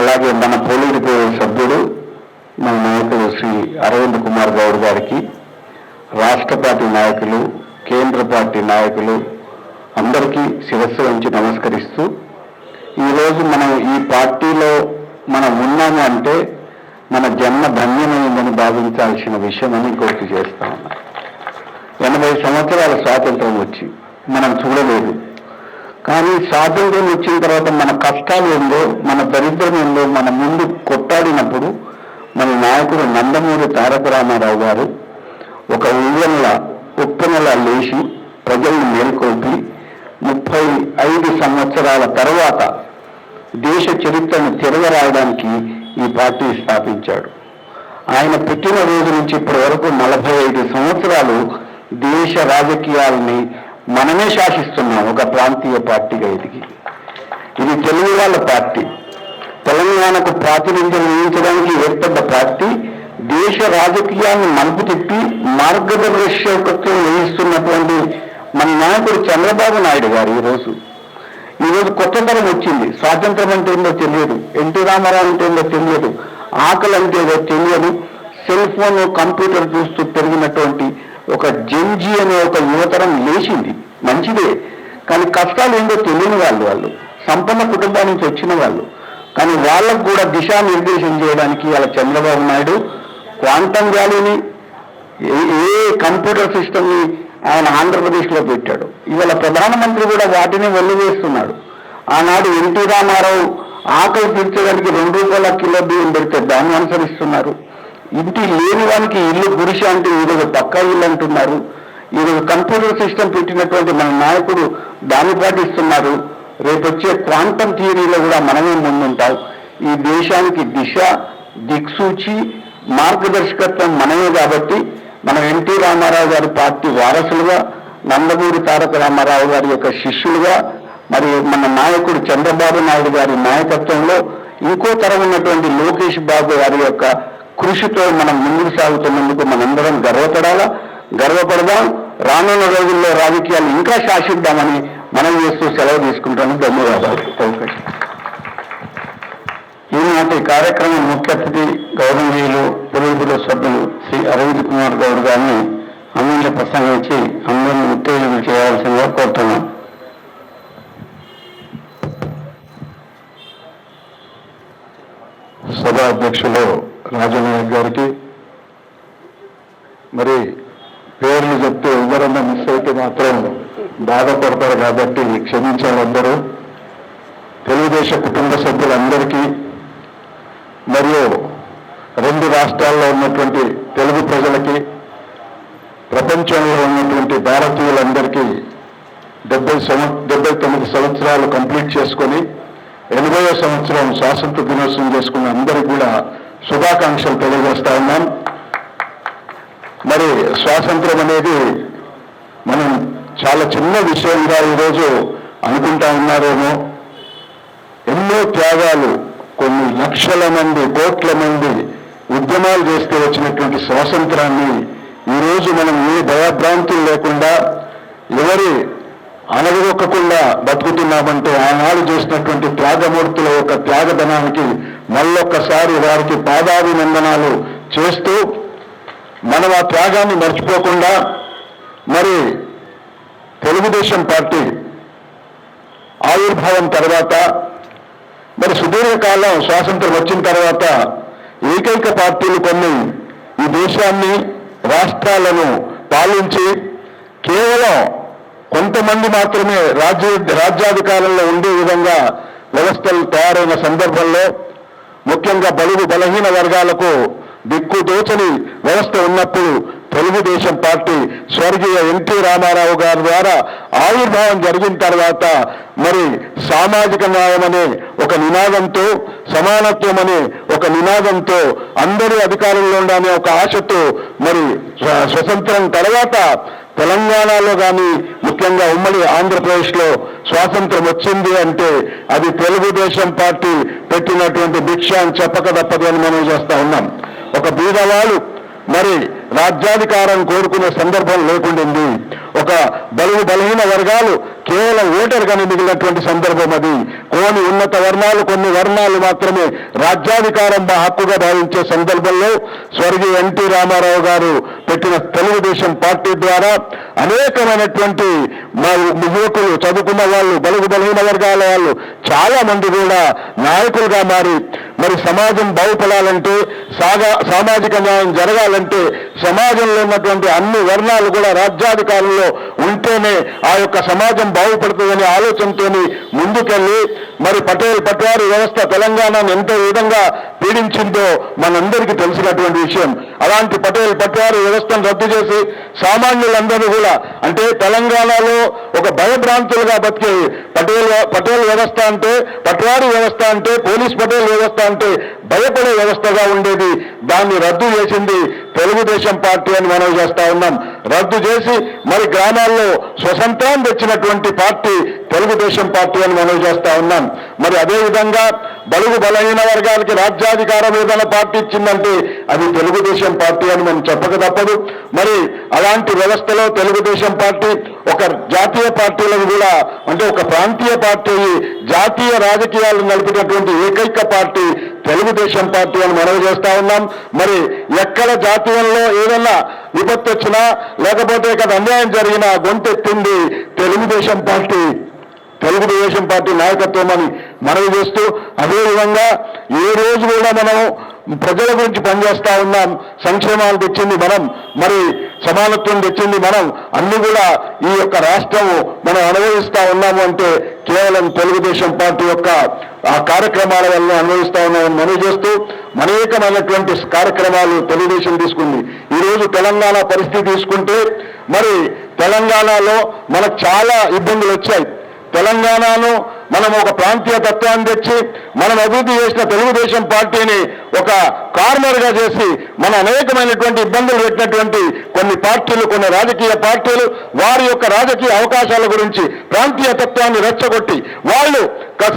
అలాగే మన పోలిట్ బ్యూరో సభ్యుడు మన నాయకుడు శ్రీ అరవింద్ కుమార్ గౌడ్ గారికి, రాష్ట్ర పార్టీ నాయకులు, కేంద్ర పార్టీ నాయకులు అందరికీ శిరస్సు వంచి నమస్కరిస్తూ, ఈరోజు మనం ఈ పార్టీలో మనం ఉన్నాము అంటే మన జన్మ ధన్యమైందని భావించాల్సిన విషయం అని గుర్తు చేస్తా ఉన్నా. 80 సంవత్సరాల స్వాతంత్రం వచ్చి మనం చూడలేదు. కానీ స్వాతంత్రం వచ్చిన తర్వాత మన కష్టాలు ఏందో, మన దరిద్రం ఏందో మన ముందు కొట్టాడినప్పుడు మన నాయకుడు నందమూరి తారక రామారావు గారు ఒక ఉప్పెనలా లేచి ప్రజల్ని మేల్కొల్పి 35 సంవత్సరాల తర్వాత దేశ చరిత్రను తిరగరాయడానికి ఈ పార్టీ స్థాపించాడు. ఆయన పుట్టిన రోజు నుంచి ఇప్పటి వరకు 45 సంవత్సరాలు దేశ రాజకీయాలని మనమే శాసిస్తున్నాం ఒక ప్రాంతీయ పార్టీగా ఎదిగి. ఇది తెలుగు వాళ్ళ పార్టీ, తెలంగాణకు ప్రాతినిధ్యం వహించడానికి ఏర్పడ్డ పార్టీ. దేశ రాజకీయాన్ని మలుపు తిప్పి మార్గదర్శకత్వం వహిస్తున్నటువంటి మన నాయకుడు చంద్రబాబు నాయుడు గారు ఈరోజు కొత్త తరం వచ్చింది. స్వాతంత్రం అంటే ఏందో తెలియదు, ఎన్టీ రామారావు అంటే ఏందో తెలియదు, ఆకలి అంటే ఏదో తెలియదు. సెల్ ఫోన్, కంప్యూటర్ చూస్తూ పెరిగినటువంటి ఒక జెన్జీ అనే ఒక యువతరం లేచింది. మంచిదే, కానీ కష్టాలు ఏందో తెలియని వాళ్ళు సంపన్న కుటుంబాల నుంచి వచ్చిన వాళ్ళు. కానీ వాళ్ళకు కూడా దిశానిర్దేశం చేయడానికి వాళ్ళ చంద్రబాబు నాయుడు క్వాంటమ్ వ్యాలీని, ఏ కంప్యూటర్ సిస్టమ్ని ఆయన ఆంధ్రప్రదేశ్లో పెట్టాడు. ఇవాళ ప్రధానమంత్రి కూడా వాటిని వెల్లువేస్తున్నాడు. ఆనాడు ఎన్టీ రామారావు ఆకలి తీర్చడానికి 2 రూపాయల కిలో బియ్యం పెడితే దాన్ని అనుసరిస్తున్నారు. ఇంటి లేని వానికి ఇల్లు గురిష అంటే ఈరోజు పక్కా ఇల్లు అంటున్నారు. ఈరోజు కంప్యూటర్ సిస్టమ్ పెట్టినటువంటి మన నాయకుడు దాన్ని పాటిస్తున్నారు. రేపు వచ్చే క్వాంటమ్ థియరీలో కూడా మనమే ముందుంటాం. ఈ దేశానికి దిశ, దిక్సూచి, మార్గదర్శకత్వం మనమే. కాబట్టి మనం ఎన్టీ రామారావు గారి పార్టీ వారసులుగా, నందమూరి తారక రామారావు గారి యొక్క శిష్యులుగా, మరి మన నాయకుడు చంద్రబాబు నాయుడు గారి నాయకత్వంలో ఇంకో తరం ఉన్నటువంటి లోకేష్ బాబు గారి యొక్క కృషితో మనం ముందుకు సాగుతున్నందుకు మనందరం గర్వపడదాం. రానున్న రోజుల్లో రాజకీయాలు ఇంకా శాసిద్దామని మనం చేస్తూ సెలవు తీసుకుంటాను. ధన్యవాదాలు. ఈనాటి కార్యక్రమం ముఖ్య అతిథి గౌరవనీయులు పొలిటికల్ సభ్యులు శ్రీ అరవింద్ కుమార్ గౌడ్ గారిని అమూల్య ప్రసంగించి అందరినీ ఉత్తేజం చేయాల్సిందిగా కోరుతున్నాం. సభా అధ్యక్షులు రాజనాయక్ గారికి, మరి పేర్లు చెప్తే ఎవరన్నా మిస్ అయితే మాత్రం బాధపడతారు కాబట్టి క్షమించాలి అందరూ. తెలుగుదేశం కుటుంబ సభ్యులందరికీ మరియు 2 రాష్ట్రాల్లో ఉన్నటువంటి తెలుగు ప్రజలకి, ప్రపంచంలో ఉన్నటువంటి భారతీయులందరికీ 79 సంవత్సరాలు కంప్లీట్ చేసుకొని 80వ సంవత్సరం స్వాతంత్ర దినోత్సవం చేసుకున్న అందరికీ కూడా శుభాకాంక్షలు తెలియజేస్తా ఉన్నాం. మరి స్వాతంత్రం అనేది మనం చాలా చిన్న విషయంగా ఈరోజు అనుకుంటా ఉన్నారేమో. ఎన్నో త్యాగాలు, కొన్ని లక్షల మంది, కోట్ల మంది ఉద్యమాలు చేస్తే వచ్చినటువంటి స్వాతంత్రాన్ని ఈరోజు మనం ఏ భయభ్రాంతులు లేకుండా, ఎవరి అనగొక్కకుండా బతుకుతున్నామంటే ఆనాడు చేసినటువంటి త్యాగమూర్తుల యొక్క త్యాగధనానికి మళ్ళొక్కసారి వారికి పాదాభినందనాలు చేస్తూ మనం ఆ త్యాగాన్ని మర్చిపోకుండా, మరి తెలుగుదేశం పార్టీ ఆవిర్భావం తర్వాత, మరి సుదీర్ఘకాలం స్వాతంత్రం వచ్చిన తర్వాత ఏకైక పార్టీలు కొన్ని ఈ దేశాన్ని, రాష్ట్రాలను పాలించి కేవలం కొంతమంది మాత్రమే రాజ్యాధికారంలో ఉండే విధంగా వ్యవస్థలు తయారైన సందర్భంలో, ముఖ్యంగా బడుగు బలహీన వర్గాలకు దిక్కుదోచని వ్యవస్థ ఉన్నప్పుడు తెలుగుదేశం పార్టీ స్వర్గీయ ఎన్టీ రామారావు గారి ద్వారా ఆవిర్భావం జరిగిన తర్వాత మరి సామాజిక న్యాయం అనే ఒక నినాదంతో, సమానత్వం అనే ఒక నినాదంతో, అందరూ అధికారంలో ఉండాలనే ఒక ఆశతో మరి స్వతంత్రం తర్వాత తెలంగాణలో కానీ, ముఖ్యంగా ఉమ్మడి ఆంధ్రప్రదేశ్లో స్వాతంత్రం వచ్చింది అంటే అది తెలుగుదేశం పార్టీ పెట్టినటువంటి భిక్ష అని చెప్పక తప్పదు అని మనం చేస్తా ఉన్నాం. ఒక బీదవాళ్ళు మరి రాజ్యాధికారం కోరుకునే సందర్భం లేకుండింది. ఒక బలుగు బలహీన వర్గాలు కేవలం ఓటరుగానే మిగిలినటువంటి సందర్భం అది. ఉన్నత వర్ణాలు, కొన్ని వర్ణాలు మాత్రమే రాజ్యాధికారం హక్కుగా భావించే సందర్భంలో స్వర్గీయ ఎన్టీ రామారావు గారు పెట్టిన తెలుగుదేశం పార్టీ ద్వారా అనేకమైనటువంటి యువకులు, చదువుకున్న వాళ్ళు, బలుగు బలహీన వర్గాల వాళ్ళు చాలా మంది కూడా నాయకులుగా మారి మరి సమాజం బాగుపడాలంటే, సామాజిక న్యాయం జరగాలంటే సమాజంలో ఉన్నటువంటి అన్ని వర్ణాలు కూడా రాజ్యాధికారంలో ఉంటేనే ఆ యొక్క సమాజం బాగుపడుతుందనే ఆలోచనతో ముందుకెళ్ళి మరి పట్వారీ వ్యవస్థ తెలంగాణను ఎంతో విధంగా పీడించిందో మనందరికీ తెలిసినటువంటి విషయం. అలాంటి పట్వారీ వ్యవస్థను రద్దు చేసి సామాన్యులందరూ కూడా, అంటే తెలంగాణలో ఒక భయభ్రాంతులుగా బతికే పటేల్ వ్యవస్థ అంటే, పట్వారీ వ్యవస్థ అంటే, పోలీస్ పటేల్ వ్యవస్థ అంటే భయపడే వ్యవస్థగా ఉండేది. దాన్ని రద్దు చేసింది తెలుగుదేశం పార్టీ అని మనం చేస్తా ఉన్నాం. రద్దు చేసి మరి గ్రామాల్లో స్వతంత్రాన్ని తెచ్చినటువంటి పార్టీ తెలుగుదేశం పార్టీ అని మనం చేస్తా ఉన్నాం. మరి అదేవిధంగా బలుగు బలహీన వర్గాలకి రాజ్యాధికారం ఏదైనా పార్టీ ఇచ్చిందంటే అది తెలుగుదేశం పార్టీ అని మనం చెప్పక తప్పదు. మరి అలాంటి వ్యవస్థలో తెలుగుదేశం పార్టీ ఒక జాతీయ పార్టీలను కూడా, అంటే ఒక ప్రాంతీయ పార్టీ, జాతీయ రాజకీయాలు నడిపినటువంటి ఏకైక పార్టీ తెలుగుదేశం పార్టీ అని మనం చేస్తా ఉన్నాం. మరి ఎక్కడ జాతీయంలో ఏదన్నా విపత్తు వచ్చినా, లేకపోతే ఇక్కడ అన్యాయం జరిగినా గొంతెత్తింది తెలుగుదేశం పార్టీ నాయకత్వం అని మనవి చేస్తూ, అదేవిధంగా ఏ రోజు కూడా మనం ప్రజల గురించి పనిచేస్తా ఉన్నాం. సంక్షేమాలు తెచ్చింది మనం, మరి సమానత్వం తెచ్చింది మనం, అన్ని కూడా ఈ యొక్క రాష్ట్రము మనం అనుభవిస్తా ఉన్నాము అంటే కేవలం తెలుగుదేశం పార్టీ యొక్క ఆ కార్యక్రమాల వల్ల అనుభవిస్తా ఉన్నామని మనవి చేస్తూ, అనేకమైనటువంటి కార్యక్రమాలు తెలుగుదేశం తీసుకుంది. ఈరోజు తెలంగాణ పరిస్థితి తీసుకుంటే మరి తెలంగాణలో మనకు చాలా ఇబ్బందులు వచ్చాయి. తెలంగాణను మనం ఒక ప్రాంతీయ తత్వాన్ని తెచ్చి మనం అభివృద్ధి చేసిన తెలుగుదేశం పార్టీని ఒక కార్నర్గా చేసి మన అనేకమైనటువంటి ఇబ్బందులు పెట్టినటువంటి కొన్ని పార్టీలు, కొన్ని రాజకీయ పార్టీలు వారి యొక్క రాజకీయ అవకాశాల గురించి ప్రాంతీయ తత్వాన్ని రెచ్చగొట్టి వాళ్ళు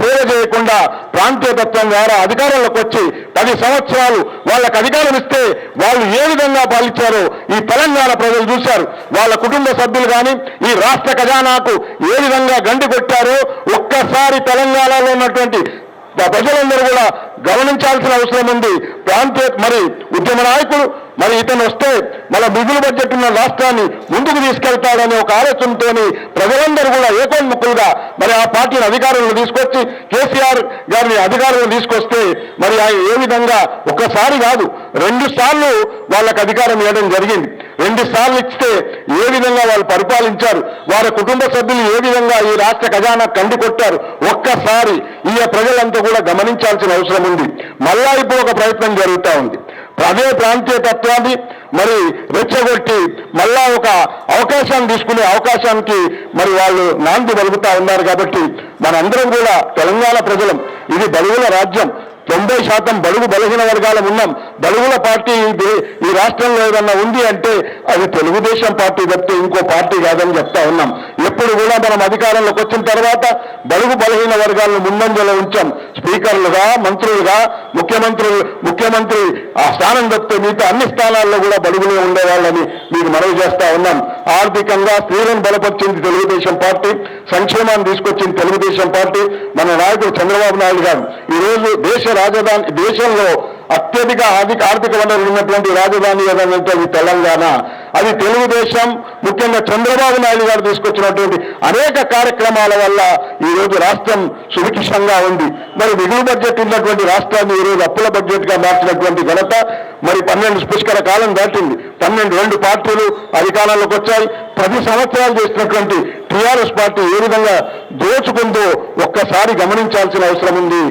సేవ చేయకుండా ప్రాంతీయ తత్వం ద్వారా అధికారంలోకి వచ్చి 10 సంవత్సరాలు వాళ్ళకు అధికారం ఇస్తే వాళ్ళు ఏ విధంగా పాలించారో ఈ తెలంగాణ ప్రజలు చూశారు. వాళ్ళ కుటుంబ సభ్యులు కానీ ఈ రాష్ట్ర ఖజానాకు ఏ విధంగా గండి కొట్టారో ఒక్కసారి తెలంగాణలో ఉన్నటువంటి ప్రజలందరూ కూడా గమనించాల్సిన అవసరం ఉంది. ప్రాంతీయ మరి ఉద్యమ నాయకులు మరి ఇతను వస్తే మన మిగులు బడ్జెట్ ఉన్న రాష్ట్రాన్ని ముందుకు తీసుకెళ్తాడనే ఒక ఆలోచనతోని ప్రజలందరూ కూడా ఏకోన్ముఖులుగా మరి ఆ పార్టీని అధికారంలో తీసుకొచ్చి కేసీఆర్ గారిని అధికారంలో తీసుకొస్తే మరి ఆయన ఏ విధంగా ఒక్కసారి కాదు 2 సార్లు వాళ్ళకు అధికారం ఇవ్వడం జరిగింది. 2 సార్లు ఇస్తే ఏ విధంగా వాళ్ళు పరిపాలించారు, వారి కుటుంబ సభ్యులు ఏ విధంగా ఈ రాష్ట్ర ఖజానా కండి కొట్టారు ఒక్కసారి ఈ ప్రజలంతా కూడా గమనించాల్సిన అవసరం ఉంది. మళ్ళా ఇప్పుడు ఒక ప్రయత్నం జరుగుతూ ఉంది. అదే ప్రాంతీయ తత్వాన్ని మరి రెచ్చగొట్టి మళ్ళా ఒక అవకాశాన్ని తీసుకునే అవకాశానికి మరి వాళ్ళు నాంది పలుకుతా ఉన్నారు. కాబట్టి మనందరం కూడా తెలంగాణ ప్రజలం, ఇది బడుగుల రాజ్యం, 90% బడుగు బలహీన వర్గాలం ఉన్నాం. బడుగుల పార్టీ ఈ రాష్ట్రంలో ఏదన్నా ఉంది అంటే అది తెలుగుదేశం పార్టీ తప్పితే ఇంకో పార్టీ కాదని చెప్తా ఉన్నాం. ఎప్పుడు కూడా మనం అధికారంలోకి వచ్చిన తర్వాత బడుగు బలహీన వర్గాలను ముందంజలో ఉంచాం. స్పీకర్లుగా, మంత్రులుగా, ముఖ్యమంత్రి ఆ స్థానం తప్పితే మిగతా అన్ని స్థానాల్లో కూడా బడుగులే ఉండేవాళ్ళని మీకు మనవి చేస్తా ఉన్నాం. ఆర్థికంగా స్త్రీలను బలపరిచింది తెలుగుదేశం పార్టీ, సంక్షేమాన్ని తీసుకొచ్చింది తెలుగుదేశం పార్టీ. మన నాయకుడు చంద్రబాబు నాయుడు గారు ఈరోజు దేశంలో అత్యధిక ఆర్థిక వనరులు ఉన్నటువంటి రాజధాని ఏదంటే తెలంగాణ. అది తెలుగుదేశం, ముఖ్యంగా చంద్రబాబు నాయుడు గారు తీసుకొచ్చినటువంటి అనేక కార్యక్రమాల వల్ల ఈరోజు రాష్ట్రం సుభిక్షంగా ఉంది. మరి మిగులు బడ్జెట్ ఉన్నటువంటి రాష్ట్రాన్ని ఈరోజు అప్పుల బడ్జెట్ గా మార్చినటువంటి ఘనత మరి 12 పుష్కర కాలం దాటింది. 2 పార్టీలు అధికారంలోకి వచ్చాయి. 10 సంవత్సరాలు చేసినటువంటి టీఆర్ఎస్ పార్టీ ఏ విధంగా దోచుకుందో ఒక్కసారి గమనించాల్సిన అవసరం ఉంది.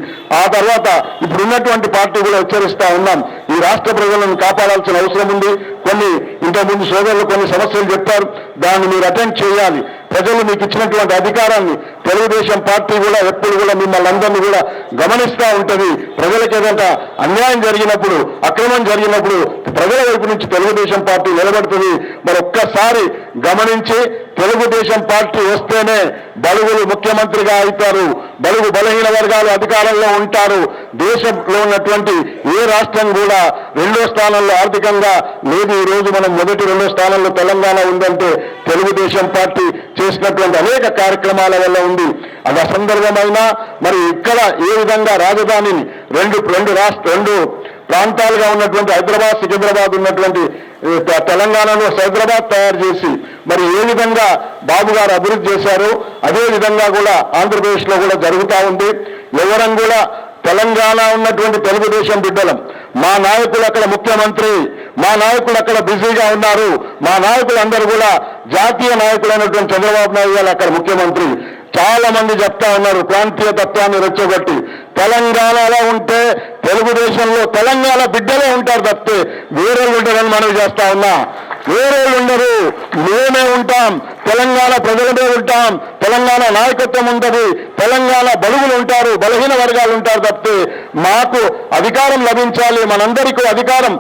ఆ తర్వాత ఇప్పుడున్నటువంటి పార్టీ కూడా హెచ్చరిస్తా ఉన్నాం. ఈ రాష్ట్ర ప్రజలను కాపాడాల్సిన అవసరం ఉంది. ఇంతకుముందు సోదరులు కొన్ని సమస్యలు చెప్పారు, దాన్ని మీరు అటెండ్ చేయాలి. ప్రజలు మీకు ఇచ్చినటువంటి అధికారాన్ని తెలుగుదేశం పార్టీ కూడా ఎప్పుడు కూడా మిమ్మల్ని అందరినీ కూడా గమనిస్తూ ఉంటుంది. ప్రజలకు ఏదంటే అన్యాయం జరిగినప్పుడు, అక్రమం జరిగినప్పుడు ప్రజల వైపు నుంచి తెలుగుదేశం పార్టీ నిలబడుతుంది. మరి ఒక్కసారి గమనించి తెలుగుదేశం పార్టీ వస్తేనే బడుగులు ముఖ్యమంత్రిగా అవుతారు, బడుగు బలహీన వర్గాలు అధికారంలో ఉంటారు. దేశంలో ఉన్నటువంటి ఏ రాష్ట్రం కూడా 2వ స్థానంలో ఆర్థికంగా లేదు. ఈ రోజు మనం 1, 2 స్థానంలో తెలంగాణ ఉందంటే తెలుగుదేశం పార్టీ చేసినటువంటి అనేక కార్యక్రమాల వల్ల ఉంది. అది అసందర్భమైన మరి ఇక్కడ ఏ విధంగా రాజధానిని రెండు ప్రాంతాలుగా ఉన్నటువంటి హైదరాబాద్, సికింద్రాబాద్ ఉన్నటువంటి తెలంగాణలో హైదరాబాద్ తయారు చేసి మరి ఏ విధంగా బాబు గారు అభివృద్ధి చేశారో అదే విధంగా కూడా ఆంధ్రప్రదేశ్లో కూడా జరుగుతూ ఉంది. ఎవరం కూడా తెలంగాణ ఉన్నటువంటి తెలుగుదేశం బిడ్డలం. మా నాయకులు అక్కడ ముఖ్యమంత్రి, మా నాయకులు అక్కడ బిజీగా ఉన్నారు. మా నాయకులందరూ కూడా జాతీయ నాయకులైనటువంటి చంద్రబాబు నాయుడు గారు అక్కడ ముఖ్యమంత్రి. చాలా మంది చెప్తా ఉన్నారు ప్రాంతీయ తత్వాన్ని రెచ్చగొట్టి. తెలంగాణలో ఉంటే తెలుగుదేశంలో తెలంగాణ బిడ్డలే ఉంటారు తప్పితే వేరేళ్ళు ఉంటారని మనవి చేస్తా ఉన్నా. వేరేళ్ళు ఉండరు, మేమే ఉంటాం. తెలంగాణ ప్రజలమే ఉంటాం. తెలంగాణ నాయకత్వం ఉంటుంది. తెలంగాణ బడుగులు ఉంటారు, బలహీన వర్గాలు ఉంటారు తప్పితే మాకు అధికారం లభించాలి, మనందరికీ అధికారం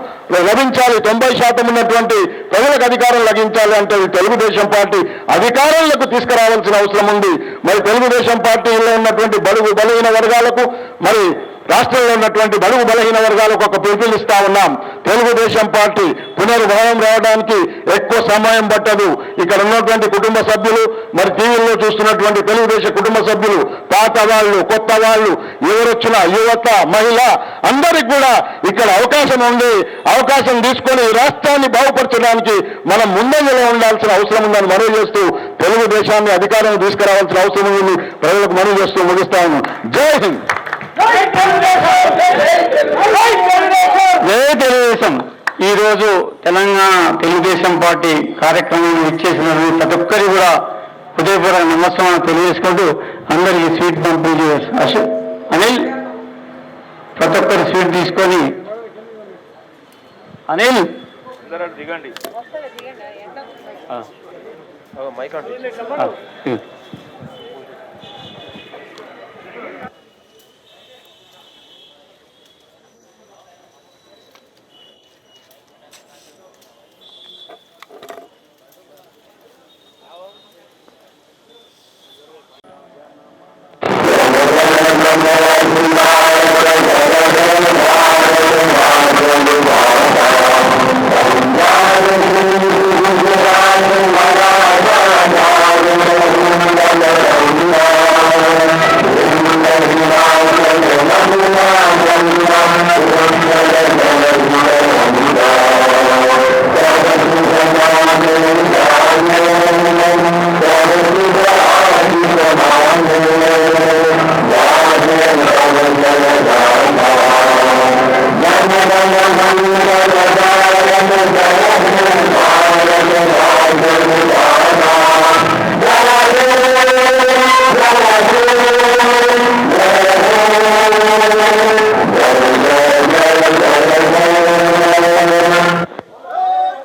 లభించాలి, 90% ఉన్నటువంటి ప్రజలకు అధికారం లభించాలి అంటే తెలుగుదేశం పార్టీ అధికారంలోకి తీసుకురావాల్సిన అవసరం ఉంది. మరి తెలుగుదేశం పార్టీలో ఉన్నటువంటి బడుగు బలహీన వర్గాలకు మరి రాష్ట్రంలో ఉన్నటువంటి బడుగు బలహీన వర్గాలకు ఒక పిలుపునిస్తా ఉన్నాం. తెలుగుదేశం పార్టీ పునర్భవనం రావడానికి ఎక్కువ సమయం పట్టదు. ఇక్కడ ఉన్నటువంటి కుటుంబ సభ్యులు మరి టీవీల్లో చూస్తున్నటువంటి తెలుగుదేశం కుటుంబ సభ్యులు, పాత వాళ్ళు, కొత్త వాళ్ళు, ఎవరొచ్చినా యువత, మహిళ అందరికి కూడా ఇక్కడ అవకాశం ఉంది. అవకాశం తీసుకొని ఈ రాష్ట్రాన్ని బాగుపరచడానికి మనం ముందంజలో ఉండాల్సిన అవసరం ఉందని మనవి చేస్తూ తెలుగుదేశాన్ని అధికారం తీసుకురావాల్సిన అవసరం ఉంది ప్రజలకు మనవి చేస్తూ ముగిస్తా ఉన్నాం. జై హింద్. జై తెలుగుదేశం. ఈరోజు తెలంగాణ తెలుగుదేశం పార్టీ కార్యక్రమం ఇచ్చేసిన ప్రతి ఒక్కరి కూడా హృదయపూర్వక నమస్కారం తెలియజేసుకుంటూ అందరికీ స్వీట్ పంపిణీ చేస్తారు. అనిల్ ప్రతి ఒక్కరు స్వీట్ తీసుకొని అనిల్ దిగండి.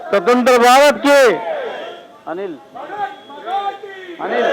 स्वतंत्र भारत की अनिल अनिल